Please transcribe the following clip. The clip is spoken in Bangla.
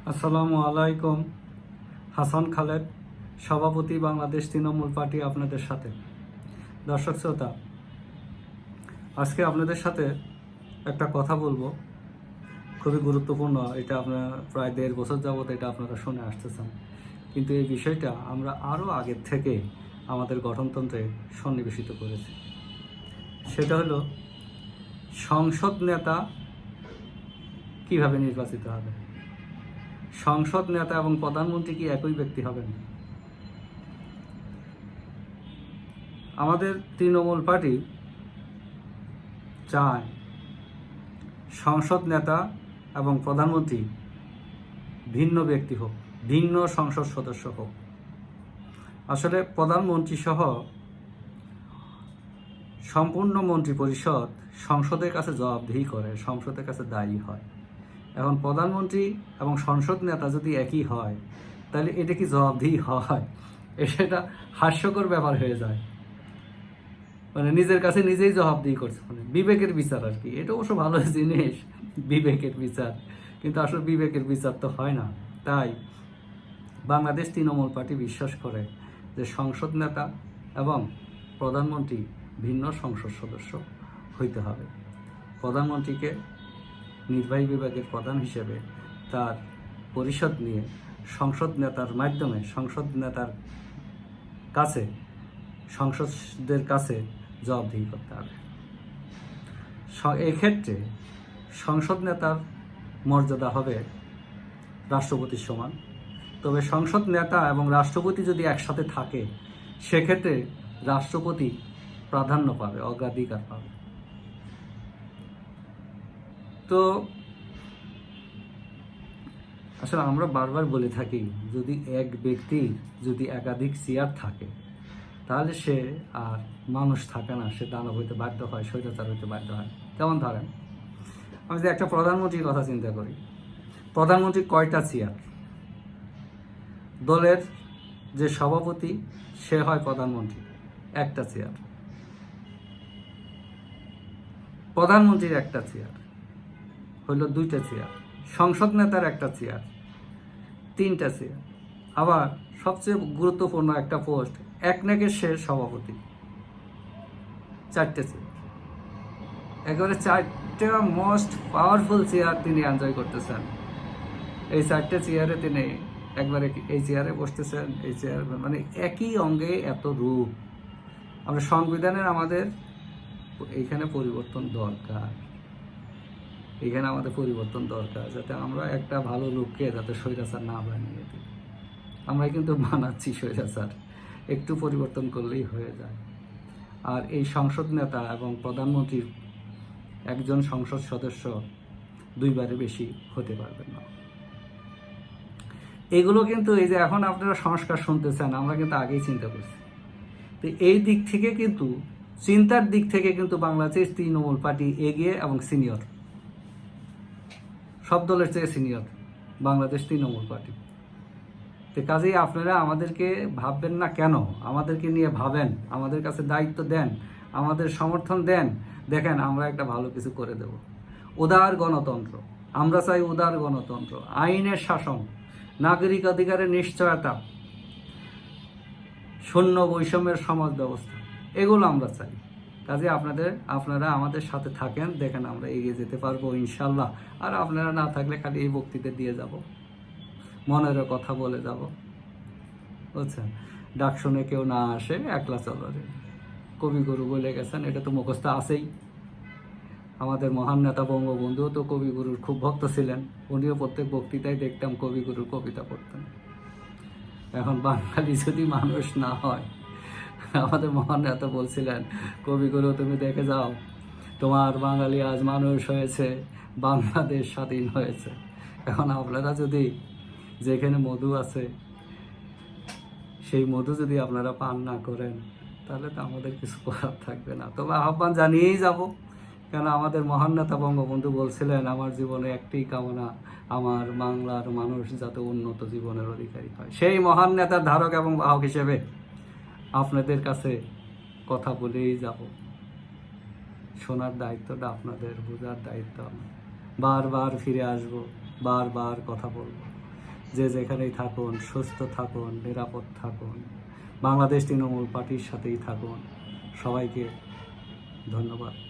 আসসালামু আলাইকুম। হাসান খালেদ, সভাপতি, বাংলাদেশ তৃণমূল পার্টি, আপনাদের সাথে। দর্শক শ্রোতা, আজকে আপনাদের সাথে একটা কথা বলবো, খুবই গুরুত্বপূর্ণ। এটা আপনারা প্রায় 1.5 বছর যাবত এটা আপনারা শুনে আসতেছেন, কিন্তু এই বিষয়টা আমরা আরও আগের থেকে আমাদের গঠনতন্ত্রে সন্নিবেশিত করেছি। সেটা হলো সংসদ নেতা কিভাবে নির্বাচিত হবে। সংসদ নেতা এবং প্রধানমন্ত্রী কি একই ব্যক্তি হবেন? আমাদের তৃণমূল পার্টি চায় সংসদ নেতা এবং প্রধানমন্ত্রী ভিন্ন ব্যক্তি হোক, ভিন্ন সংসদ সদস্য হোক। আসলে প্রধানমন্ত্রী সহ সম্পূর্ণ মন্ত্রী পরিষদ সংসদের কাছে জবাবদিহি করে, সংসদের কাছে দায়ী হয়। এখন প্রধানমন্ত্রী এবং সংসদ নেতা যদি একই হয়, তাহলে এটা কি জবাবদিহি হয়? এটা হাস্যকর ব্যাপার হয়ে যায়। মানে নিজের কাছে নিজেই জবাবদিহি করছে, মানে বিবেকের বিচার আর কি। এটা অবশ্য ভালো জিনিস, বিবেকের বিচার, কিন্তু আসলে বিবেকের বিচার তো হয় না। তাই বাংলাদেশ তৃণমূল পার্টি বিশ্বাস করে যে সংসদ নেতা এবং প্রধানমন্ত্রী ভিন্ন সংসদ সদস্য হইতে হবে। প্রধানমন্ত্রীকে নির্বাহী বিভাগের প্রধান হিসেবে তার পরিষদ নিয়ে সংসদ নেতার মাধ্যমে সংসদ নেতার কাছে, সংসদের কাছে জবাবদিহি করতে হবে। এক্ষেত্রে সংসদ নেতার মর্যাদা হবে রাষ্ট্রপতির সমান। তবে সংসদ নেতা এবং রাষ্ট্রপতি যদি একসাথে থাকে, সেক্ষেত্রে রাষ্ট্রপতি প্রাধান্য পাবে, অগ্রাধিকার পাবে। তো আসলে আমরা বারবার বলে থাকি, যদি এক ব্যক্তির যদি একাধিক চেয়ার থাকে, তাহলে সে আর মানুষ থাকে না, সে দানব হইতে বাধ্য হয়, স্বৈরাচার হইতে বাধ্য হয়। যেমন ধরেন, আমি যদি একটা প্রধানমন্ত্রীর কথা চিন্তা করি, প্রধানমন্ত্রী কয়টা চেয়ার? দলের যে সভাপতি, সে হয় প্রধানমন্ত্রী, একটা চেয়ার। প্রধানমন্ত্রীর একটা চেয়ার হইল 2টা চেয়ার। সংসদ নেতার একটা চেয়ার, 3টা চেয়ার। আবার সবচেয়ে গুরুত্বপূর্ণ একটা পোস্ট, একনেকের সে সভাপতি, 4টে চেয়ার। একেবারে 4টা মোস্ট পাওয়ারফুল চেয়ার তিনি এনজয় করতেছেন। এই 4টে চেয়ারে তিনি একবারে এই চেয়ারে বসতেছেন, এই চেয়ার, মানে একই অঙ্গে এত রূপ। আমরা সংবিধানের আমাদের এইখানে পরিবর্তন দরকার, এখানে আমাদের পরিবর্তন দরকার, যাতে আমরা একটা ভালো লোককে যাতে স্বৈরাচার না বানিয়ে দিই। আমরা কিন্তু বানাচ্ছি স্বৈরাচার, একটু পরিবর্তন করলেই হয়ে যায়। আর এই সংসদ নেতা এবং প্রধানমন্ত্রীর একজন সংসদ সদস্য 2বারে বেশি হতে পারবেন না। এগুলো কিন্তু এই যে এখন আপনারা সংস্কার শুনতেছেন, আমরা কিন্তু আগেই চিন্তা করছি। তো এই দিক থেকে কিন্তু, চিন্তার দিক থেকে কিন্তু বাংলাদেশ তৃণমূল পার্টি এগিয়ে এবং সিনিয়র, সব দলের চেয়ে সিনিয়র বাংলাদেশ তৃণমূল পার্টি। তো কাজেই আপনারা আমাদেরকে ভাববেন না কেন, আমাদেরকে নিয়ে ভাবেন, আমাদের কাছে দায়িত্ব দেন, আমাদের সমর্থন দেন। দেখেন আমরা একটা ভালো কিছু করে দেব। উদার গণতন্ত্র, আমরা চাই উদার গণতন্ত্র, আইনের শাসন, নাগরিক অধিকারের নিশ্চয়তা, শূন্য বৈষম্যের সমাজ ব্যবস্থা, এগুলো আমরা চাই। কাজে আপনারা আমাদের সাথে থাকেন, দেখেন আমরা এগিয়ে যেতে পারবো ইনশাল্লাহ। আর আপনারা না থাকলে খালি এই বক্তৃতা দিয়ে যাব, মনের কথা বলে যাব, বুঝছেন। ডাক শুনে কেউ না আসে, একলা চলরে, কবিগুরু বলে গেছেন, এটা তো মুখস্থ আছেই। আমাদের মহান নেতা বঙ্গবন্ধুও তো কবিগুরুর খুব ভক্ত ছিলেন, উনিও প্রত্যেক বক্তৃতায় দেখতাম কবিগুরুর কবিতা পড়তেন। এখন বাঙালি যদি মানুষ না হয়, আমাদের মহান নেতা বলছিলেন, কবিগুরু তুমি দেখে যাও, তোমার বাঙালি আজ মানুষ হয়েছে, বাংলাদেশ স্বাধীন হয়েছে। এখন আপনারা যদি, যেখানে মধু আছে সেই মধু যদি আপনারা পান না করেন, তাহলে তো আমাদের কিছু করার থাকবে না। তবে আহ্বান জানিয়েই যাব, কেন আমাদের মহান নেতা বঙ্গবন্ধু বলছিলেন, আমার জীবনে একটি কামনা, আমার বাংলার মানুষ যাতে উন্নত জীবনের অধিকারী হয়। সেই মহান নেতার ধারক এবং বাহক হিসেবে আপনাদের কাছে কথা বলেই যাব। শোনার দায়িত্বটা আপনাদের, বোঝার দায়িত্ব আমার। বারবার ফিরে আসব, বারবার কথা বলবো। যে যেখানেই থাকুন, সুস্থ থাকুন, নিরাপদ থাকুন, বাংলাদেশ তৃণমূল পার্টির সাথেই থাকুন। সবাইকে ধন্যবাদ।